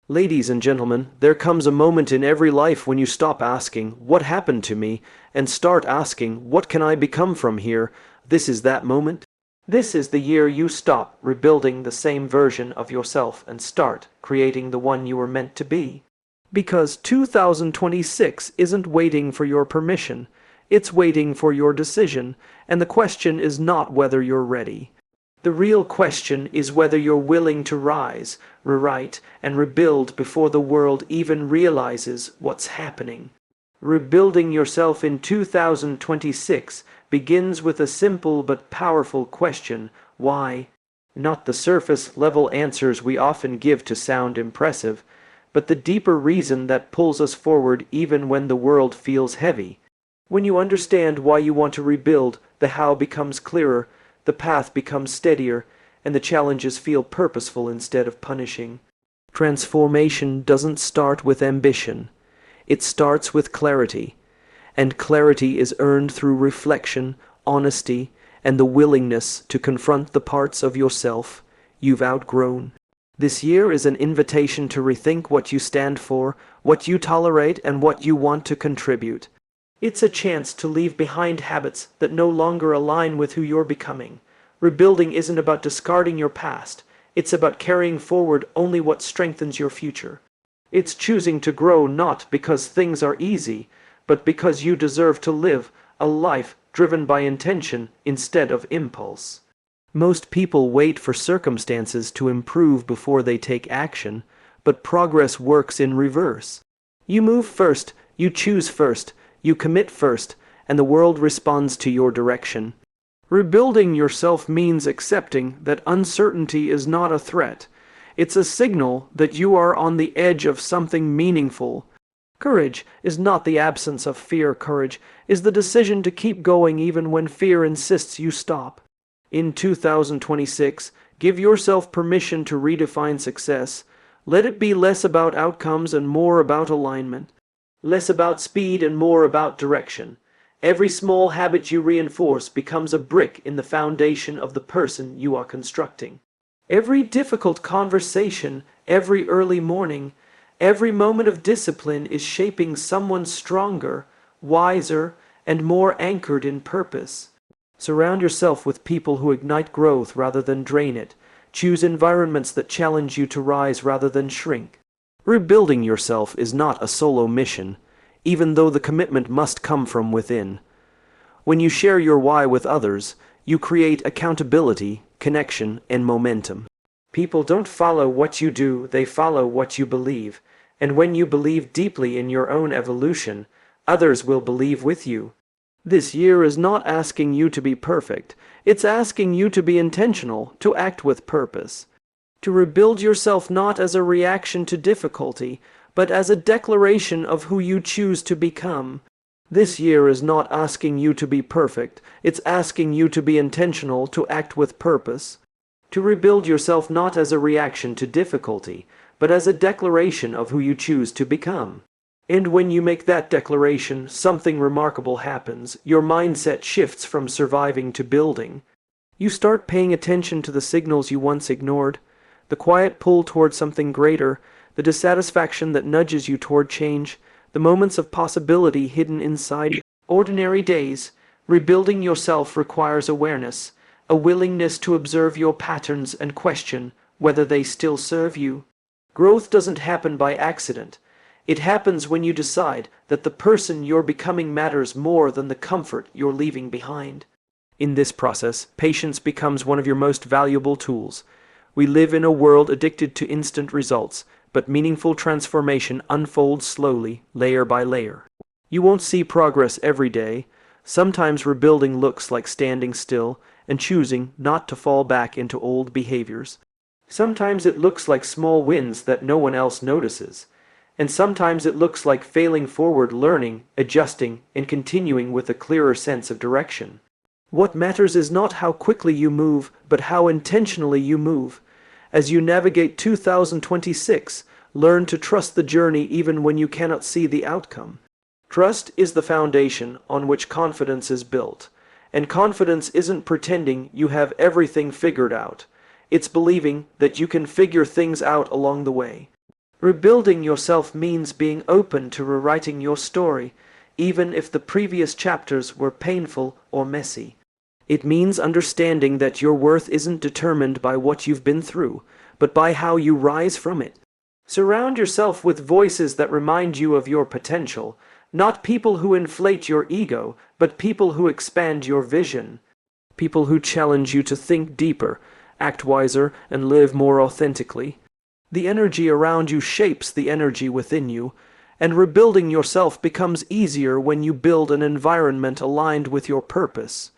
Ladies and gentlemen, there comes a moment in every life when you stop asking, "What happened to me?" and start asking, "What can I become from here?" This is that moment. This is the year you stop rebuilding the same version of yourself and start creating the one you were meant to be. Because 2026 isn't waiting for your permission, it's waiting for your decision, and the question is not whether you're ready. The real question is whether you're willing to rise, rewrite, and rebuild before the world even realizes what's happening. Rebuilding yourself in 2026 begins with a simple but powerful question: why? Not the surface-level answers we often give to sound impressive, but the deeper reason that pulls us forward even when the world feels heavy. When you understand why you want to rebuild, the how becomes clearer, the path becomes steadier, and the challenges feel purposeful instead of punishing. Transformation doesn't start with ambition. It starts with clarity. And clarity is earned through reflection, honesty, and the willingness to confront the parts of yourself you've outgrown. This year is an invitation to rethink what you stand for, what you tolerate, and what you want to contribute. It's a chance to leave behind habits that no longer align with who you're becoming. Rebuilding isn't about discarding your past. It's about carrying forward only what strengthens your future. It's choosing to grow not because things are easy, but because you deserve to live a life driven by intention instead of impulse. Most people wait for circumstances to improve before they take action, but progress works in reverse. You move first, you choose first, you commit first, and the world responds to your direction. Rebuilding yourself means accepting that uncertainty is not a threat. It's a signal that you are on the edge of something meaningful. Courage is not the absence of fear. Courage is the decision to keep going even when fear insists you stop. In 2026, give yourself permission to redefine success. Let it be less about outcomes and more about alignment. Less about speed and more about direction. Every small habit you reinforce becomes a brick in the foundation of the person you are constructing. Every difficult conversation, every early morning, every moment of discipline is shaping someone stronger, wiser, and more anchored in purpose. Surround yourself with people who ignite growth rather than drain it. Choose environments that challenge you to rise rather than shrink. Rebuilding yourself is not a solo mission, even though the commitment must come from within. When you share your why with others, you create accountability, connection, and momentum. People don't follow what you do, they follow what you believe. And when you believe deeply in your own evolution, others will believe with you. This year is not asking you to be perfect. It's asking you to be intentional, to act with purpose. To rebuild yourself not as a reaction to difficulty, but as a declaration of who you choose to become. This year is not asking you to be perfect. It's asking you to be intentional, to act with purpose. To rebuild yourself not as a reaction to difficulty, but as a declaration of who you choose to become. And when you make that declaration, something remarkable happens. Your mindset shifts from surviving to building. You start paying attention to the signals you once ignored, the quiet pull toward something greater, the dissatisfaction that nudges you toward change, the moments of possibility hidden inside ordinary days. Rebuilding yourself requires awareness, a willingness to observe your patterns and question whether they still serve you. Growth doesn't happen by accident. It happens when you decide that the person you're becoming matters more than the comfort you're leaving behind. In this process, patience becomes one of your most valuable tools. We live in a world addicted to instant results, but meaningful transformation unfolds slowly, layer by layer. You won't see progress every day. Sometimes rebuilding looks like standing still and choosing not to fall back into old behaviors. Sometimes it looks like small wins that no one else notices. And sometimes it looks like failing forward, learning, adjusting, and continuing with a clearer sense of direction. What matters is not how quickly you move, but how intentionally you move. As you navigate 2026, learn to trust the journey even when you cannot see the outcome. Trust is the foundation on which confidence is built. And confidence isn't pretending you have everything figured out. It's believing that you can figure things out along the way. Rebuilding yourself means being open to rewriting your story, even if the previous chapters were painful or messy. It means understanding that your worth isn't determined by what you've been through, but by how you rise from it. Surround yourself with voices that remind you of your potential, not people who inflate your ego, but people who expand your vision. People who challenge you to think deeper, act wiser, and live more authentically. The energy around you shapes the energy within you, and rebuilding yourself becomes easier when you build an environment aligned with your purpose.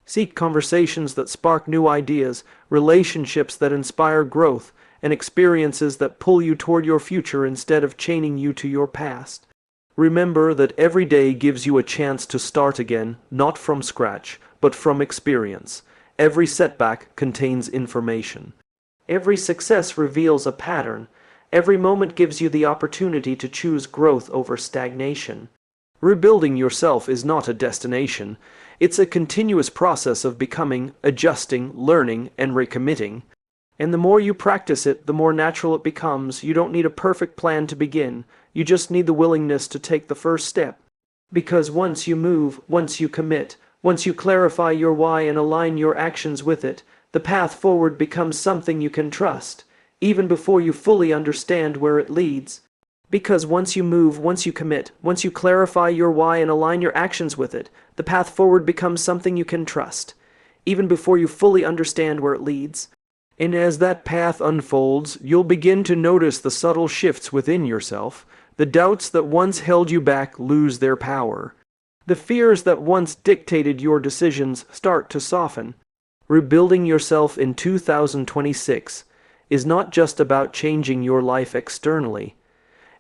Seek conversations that spark new ideas, relationships that inspire growth, and experiences that pull you toward your future instead of chaining you to your past. Remember that every day gives you a chance to start again, not from scratch, but from experience. Every setback contains information. Every success reveals a pattern. Every moment gives you the opportunity to choose growth over stagnation. Rebuilding yourself is not a destination. It's a continuous process of becoming, adjusting, learning, and recommitting. And the more you practice it, the more natural it becomes. You don't need a perfect plan to begin. You just need the willingness to take the first step. Because once you move, once you commit, once you clarify your why and align your actions with it, the path forward becomes something you can trust, even before you fully understand where it leads. Because once you move, once you commit, once you clarify your why and align your actions with it, the path forward becomes something you can trust, even before you fully understand where it leads. And as that path unfolds, you'll begin to notice the subtle shifts within yourself. The doubts that once held you back lose their power. The fears that once dictated your decisions start to soften. Rebuilding yourself in 2026 is not just about changing your life externally.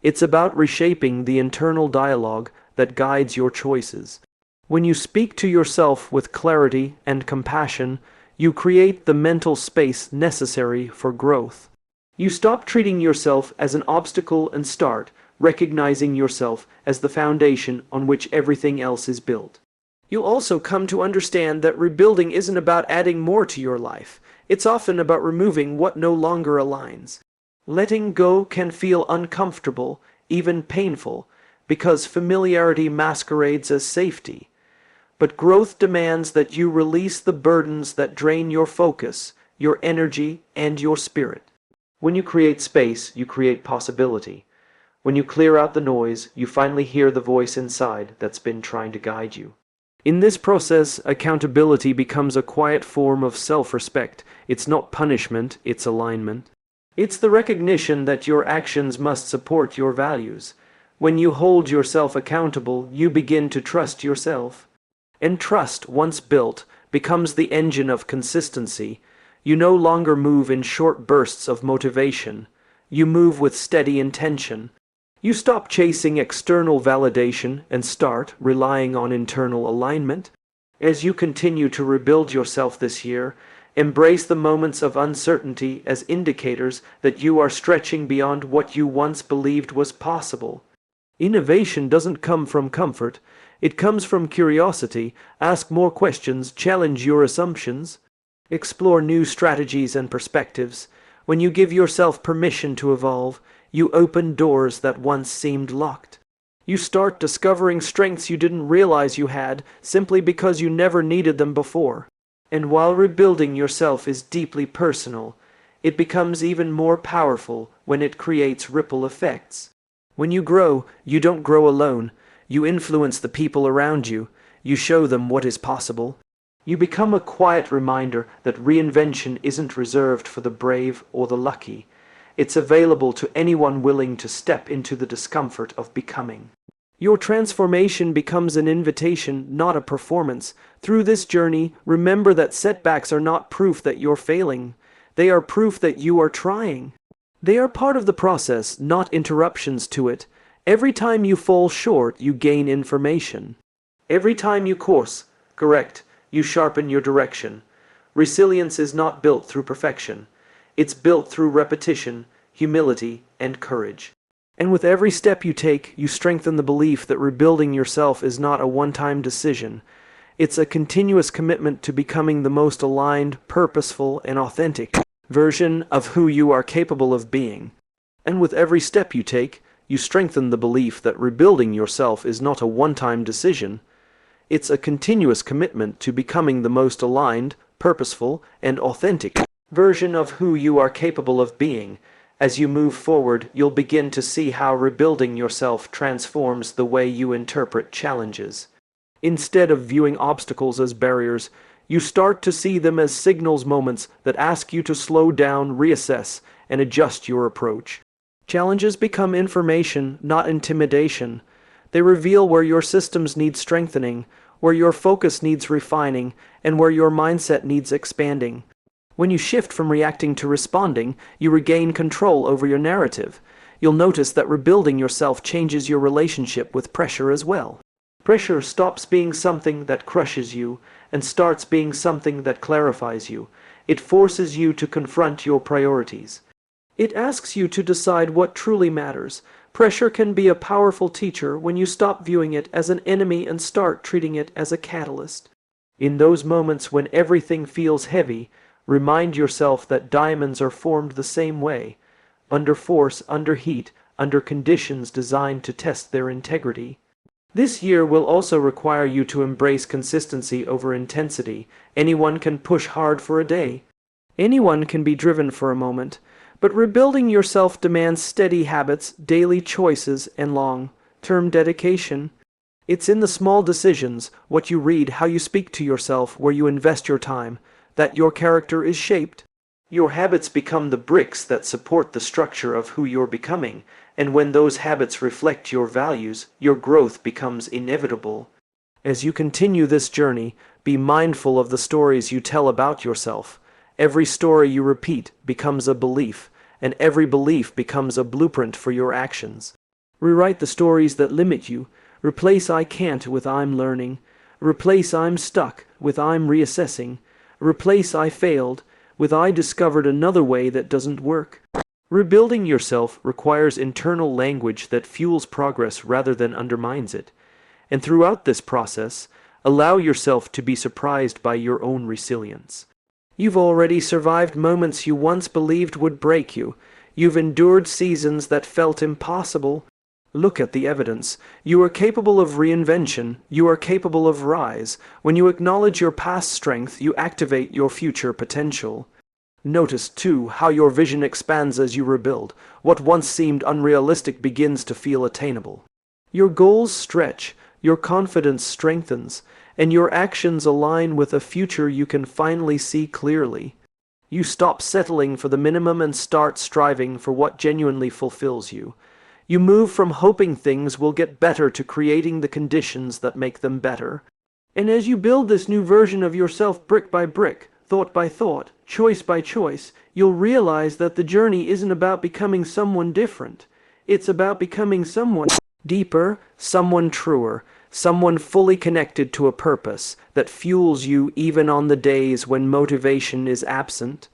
It's about reshaping the internal dialogue that guides your choices. When you speak to yourself with clarity and compassion, you create the mental space necessary for growth. You stop treating yourself as an obstacle and start recognizing yourself as the foundation on which everything else is built. You'll also come to understand that rebuilding isn't about adding more to your life. It's often about removing what no longer aligns. Letting go can feel uncomfortable, even painful, because familiarity masquerades as safety. But growth demands that you release the burdens that drain your focus, your energy, and your spirit. When you create space, you create possibility. When you clear out the noise, you finally hear the voice inside that's been trying to guide you. In this process, accountability becomes a quiet form of self-respect. It's not punishment, it's alignment. It's the recognition that your actions must support your values. When you hold yourself accountable, you begin to trust yourself. And trust, once built, becomes the engine of consistency. You no longer move in short bursts of motivation. You move with steady intention. You stop chasing external validation and start relying on internal alignment. As you continue to rebuild yourself this year, embrace the moments of uncertainty as indicators that you are stretching beyond what you once believed was possible. Innovation doesn't come from comfort. It comes from curiosity. Ask more questions, challenge your assumptions, explore new strategies and perspectives. When you give yourself permission to evolve, you open doors that once seemed locked. You start discovering strengths you didn't realize you had simply because you never needed them before. And while rebuilding yourself is deeply personal, it becomes even more powerful when it creates ripple effects. When you grow, you don't grow alone. You influence the people around you. You show them what is possible. You become a quiet reminder that reinvention isn't reserved for the brave or the lucky. It's available to anyone willing to step into the discomfort of becoming. Your transformation becomes an invitation, not a performance. Through this journey, remember that setbacks are not proof that you're failing. They are proof that you are trying. They are part of the process, not interruptions to it. Every time you fall short, you gain information. Every time you course correct, you sharpen your direction. Resilience is not built through perfection. It's built through repetition, humility, and courage. And with every step you take, you strengthen the belief that rebuilding yourself is not a one-time decision. It's a continuous commitment to becoming the most aligned, purposeful, and authentic version of who you are capable of being. And with every step you take, you strengthen the belief that rebuilding yourself is not a one-time decision. It's a continuous commitment to becoming the most aligned, purposeful, and authentic version of who you are capable of being. As you move forward, you'll begin to see how rebuilding yourself transforms the way you interpret challenges. Instead of viewing obstacles as barriers, you start to see them as signals, moments that ask you to slow down, reassess, and adjust your approach. Challenges become information, not intimidation. They reveal where your systems need strengthening, where your focus needs refining, and where your mindset needs expanding. When you shift from reacting to responding, you regain control over your narrative. You'll notice that rebuilding yourself changes your relationship with pressure as well. Pressure stops being something that crushes you and starts being something that clarifies you. It forces you to confront your priorities. It asks you to decide what truly matters. Pressure can be a powerful teacher when you stop viewing it as an enemy and start treating it as a catalyst. In those moments when everything feels heavy, remind yourself that diamonds are formed the same way, under force, under heat, under conditions designed to test their integrity. This year will also require you to embrace consistency over intensity. Anyone can push hard for a day. Anyone can be driven for a moment. But rebuilding yourself demands steady habits, daily choices, and long-term dedication. It's in the small decisions, what you read, how you speak to yourself, where you invest your time, that your character is shaped. Your habits become the bricks that support the structure of who you're becoming, and when those habits reflect your values, your growth becomes inevitable. As you continue this journey, be mindful of the stories you tell about yourself. Every story you repeat becomes a belief, and every belief becomes a blueprint for your actions. Rewrite the stories that limit you. Replace "I can't" with "I'm learning." Replace "I'm stuck" with "I'm reassessing." Replace "I failed" with "I discovered another way that doesn't work." Rebuilding yourself requires internal language that fuels progress rather than undermines it. And throughout this process, allow yourself to be surprised by your own resilience. You've already survived moments you once believed would break you. You've endured seasons that felt impossible. Look at the evidence. You are capable of reinvention. You are capable of rise. When you acknowledge your past strength, you activate your future potential. Notice, too, how your vision expands as you rebuild. What once seemed unrealistic begins to feel attainable. Your goals stretch, your confidence strengthens, and your actions align with a future you can finally see clearly. You stop settling for the minimum and start striving for what genuinely fulfills you. You move from hoping things will get better to creating the conditions that make them better. And as you build this new version of yourself brick by brick, thought by thought, choice by choice, you'll realize that the journey isn't about becoming someone different. It's about becoming someone deeper, someone truer, someone fully connected to a purpose that fuels you even on the days when motivation is absent.